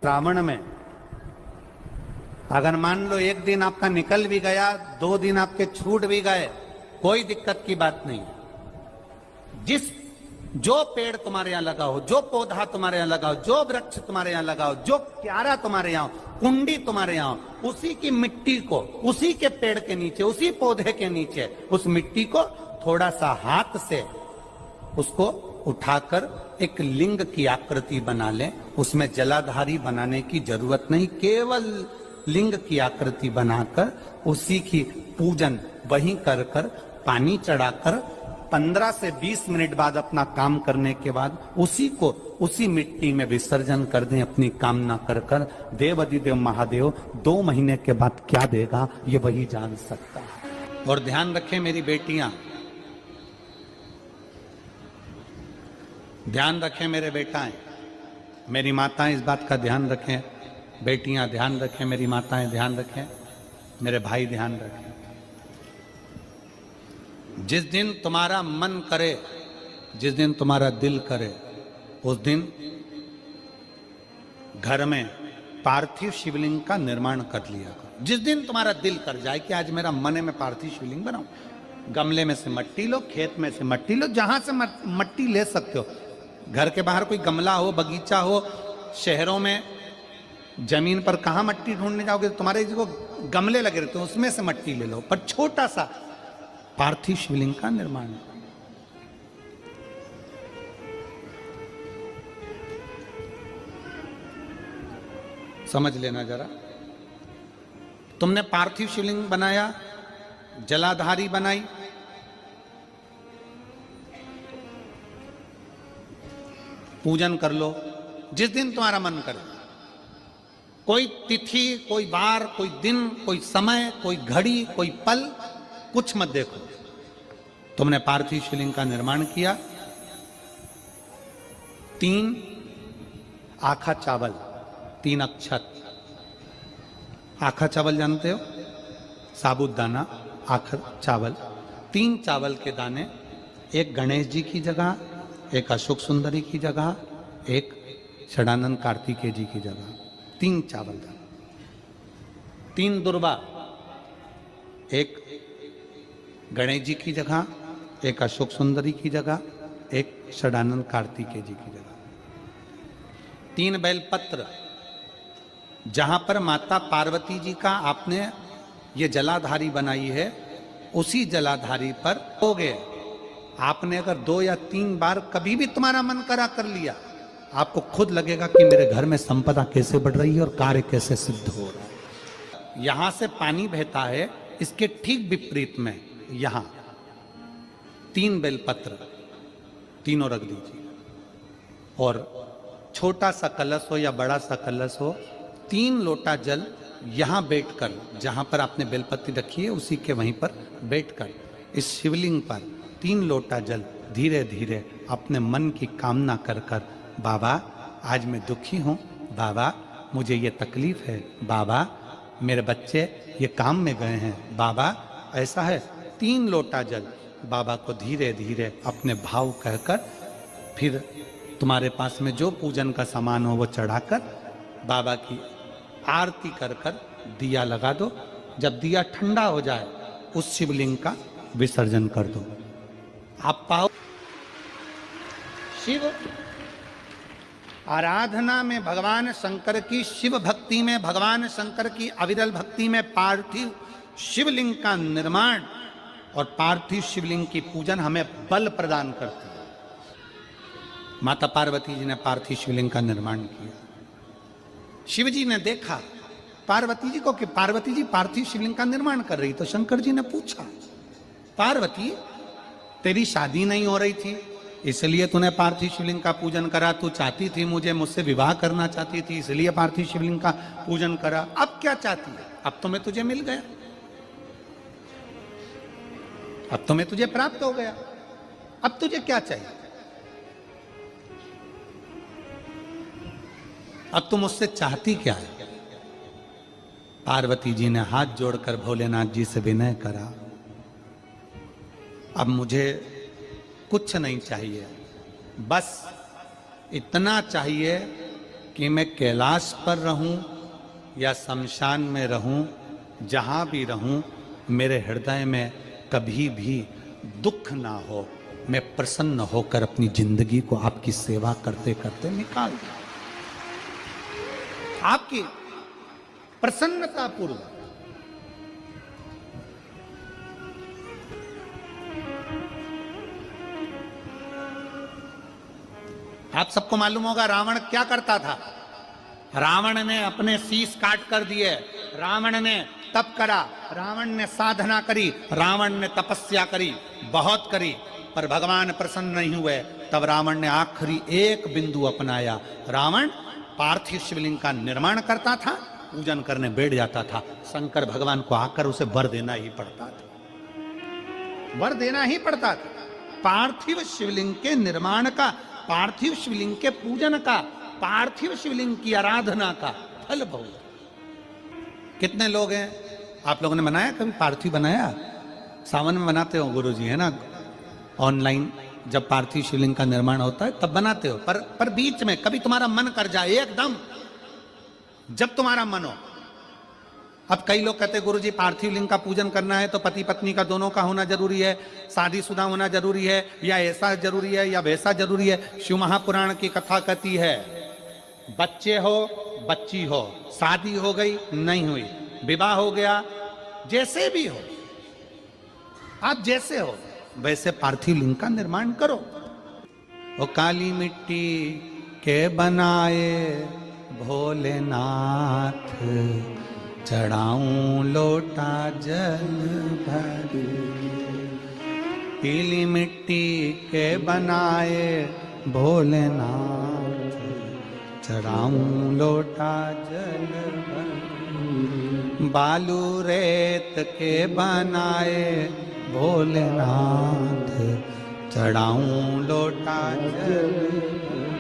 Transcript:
श्रावण में अगर मान लो एक दिन आपका निकल भी गया, 2 दिन आपके छूट भी गए, कोई दिक्कत की बात नहीं। जो पेड़ तुम्हारे यहां लगा हो, जो पौधा तुम्हारे यहां लगा हो, जो वृक्ष तुम्हारे यहां लगा हो, जो क्यारा तुम्हारे यहां हो, कुंडी तुम्हारे यहां हो, उसी की मिट्टी को, उसी के पेड़ के नीचे, उसी पौधे के नीचे उस मिट्टी को थोड़ा सा हाथ से उसको उठाकर एक लिंग की आकृति बना लें। उसमें जलाधारी बनाने की जरूरत नहीं, केवल लिंग की आकृति बनाकर उसी की पूजन वहीं कर कर पानी चढ़ाकर 15 से 20 मिनट बाद अपना काम करने के बाद उसी को उसी मिट्टी में विसर्जन कर दें अपनी कामना कर कर। देव अधिदेव महादेव 2 महीने के बाद क्या देगा ये वही जान सकता है। और ध्यान रखें मेरी बेटियां, ध्यान रखें मेरे बेटाएं, मेरी माताएं इस बात का ध्यान रखें, बेटियां ध्यान रखें, मेरी माताएं ध्यान रखें, मेरे भाई ध्यान रखें। जिस दिन तुम्हारा मन करे, जिस दिन तुम्हारा दिल करे, उस दिन घर में पार्थिव शिवलिंग का निर्माण कर लिया करो। जिस दिन तुम्हारा दिल कर जाए कि आज मेरा मन है मैं पार्थिव शिवलिंग बनाऊं, गमले में से मट्टी लो, खेत में से मट्टी लो, जहां से मट्टी ले सकते हो। घर के बाहर कोई गमला हो, बगीचा हो, शहरों में जमीन पर कहां मट्टी ढूंढने जाओगे, तुम्हारे जो गमले लगे रहते हैं उसमें से मट्टी ले लो, पर छोटा सा पार्थिव शिवलिंग का निर्माण। समझ लेना जरा, तुमने पार्थिव शिवलिंग बनाया, जलाधारी बनाई, पूजन कर लो जिस दिन तुम्हारा मन करे। कोई तिथि, कोई बार, कोई दिन, कोई समय, कोई घड़ी, कोई पल कुछ मत देखो। तुमने पार्थिव शिवलिंग का निर्माण किया। 3 आखा चावल, 3 अक्षत। आखा चावल जानते हो, साबुदाना, आखा चावल। 3 चावल के दाने, एक गणेश जी की जगह, एक अशोक सुंदरी की जगह, एक षडानंद कार्तिकेय जी की जगह। 3 चावल दाने। 3 दुर्वा, एक गणेश जी की जगह, एक अशोक सुंदरी की जगह, एक षडानंद कार्तिकेय जी की जगह। 3 बेलपत्र, जहां पर माता पार्वती जी का आपने ये जलाधारी बनाई है, उसी जलाधारी पर हो गए। आपने अगर 2 या 3 बार कभी भी तुम्हारा मन करा कर लिया, आपको खुद लगेगा कि मेरे घर में संपदा कैसे बढ़ रही है और कार्य कैसे सिद्ध हो रहा है। यहां से पानी बहता है, इसके ठीक विपरीत में यहां 3 बेलपत्र, तीनों रख दीजिए। और छोटा सा कलश हो या बड़ा सा कलश हो, 3 लोटा जल यहां बैठकर, जहां पर आपने बेलपत्ती रखी है उसी के वहीं पर बैठकर इस शिवलिंग पर 3 लोटा जल धीरे धीरे अपने मन की कामना कर कर, बाबा आज मैं दुखी हूं, बाबा मुझे ये तकलीफ है, बाबा मेरे बच्चे ये काम में गए हैं, बाबा ऐसा है। 3 लोटा जल बाबा को धीरे धीरे अपने भाव कहकर, फिर तुम्हारे पास में जो पूजन का सामान हो वो चढ़ाकर बाबा की आरती कर कर दिया लगा दो। जब दिया ठंडा हो जाए उस शिवलिंग का विसर्जन कर दो। आप पाओ शिव आराधना में भगवान शंकर की, शिव भक्ति में भगवान शंकर की अविरल भक्ति में पार्थिव शिवलिंग का निर्माण और पार्थिव शिवलिंग की पूजन हमें बल प्रदान करती है। माता पार्वती जी ने पार्थिव शिवलिंग का निर्माण किया। शिव जी ने देखा पार्वती जी को कि पार्वती जी पार्थिव शिवलिंग का निर्माण कर रही, तो शंकर जी ने पूछा, पार्वती तेरी शादी नहीं हो रही थी इसलिए तूने पार्थिव शिवलिंग का पूजन करा, तू चाहती थी मुझसे विवाह करना चाहती थी इसलिए पार्थिव शिवलिंग का पूजन करा, अब क्या चाहती है? अब तो मैं तुझे मिल गया, अब तो मैं तुझे प्राप्त हो गया, अब तुझे क्या चाहिए? अब तुम मुझसे चाहती क्या है? पार्वती जी ने हाथ जोड़कर भोलेनाथ जी से विनय करा, अब मुझे कुछ नहीं चाहिए, बस इतना चाहिए कि मैं कैलाश पर रहूं या शमशान में रहूं, जहां भी रहूं, मेरे हृदय में कभी भी दुख ना हो। मैं प्रसन्न होकर अपनी जिंदगी को आपकी सेवा करते करते निकाल दूं। आपकी प्रसन्नता पूर्वक। आप सबको मालूम होगा रावण क्या करता था। रावण ने अपने शीश काट कर दिए, रावण ने तप करा, रावण ने साधना करी, रावण ने तपस्या करी, बहुत करी, पर भगवान प्रसन्न नहीं हुए। तब रावण ने आखिरी एक बिंदु अपनाया। रावण पार्थिव शिवलिंग का निर्माण करता था, पूजन करने बैठ जाता था। शंकर भगवान को आकर उसे वर देना ही पड़ता था, वर देना ही पड़ता था। पार्थिव शिवलिंग के निर्माण का, पार्थिव शिवलिंग के पूजन का, पार्थिव शिवलिंग की आराधना का फल बहुत। कितने लोग हैं आप लोगों ने बनाया, कभी पार्थिव बनाया? सावन में बनाते हो गुरुजी, है ना? ऑनलाइन जब पार्थिव शिवलिंग का निर्माण होता है तब बनाते हो, पर बीच में कभी तुम्हारा मन कर जाए, एकदम जब तुम्हारा मन हो। अब कई लोग कहते हैं गुरुजी पार्थिव लिंग का पूजन करना है तो पति पत्नी का दोनों का होना जरूरी है, शादीशुदा होना जरूरी है, या ऐसा जरूरी है या वैसा जरूरी है। शिव महापुराण की कथा कहती है बच्चे हो बच्ची हो, शादी हो गई नहीं हुई, विवाह हो गया, जैसे भी हो, आप जैसे हो वैसे पार्थिव लिंग का निर्माण करो। वो काली मिट्टी के बनाए भोलेनाथ, चढ़ाऊं लोटा जल भर। पीली मिट्टी के बनाए भोलेनाथ, चढ़ाऊं लोटा जल भर। बालू रेत के बनाए भोलेनाथ, चढ़ाऊं लोटा जल भर।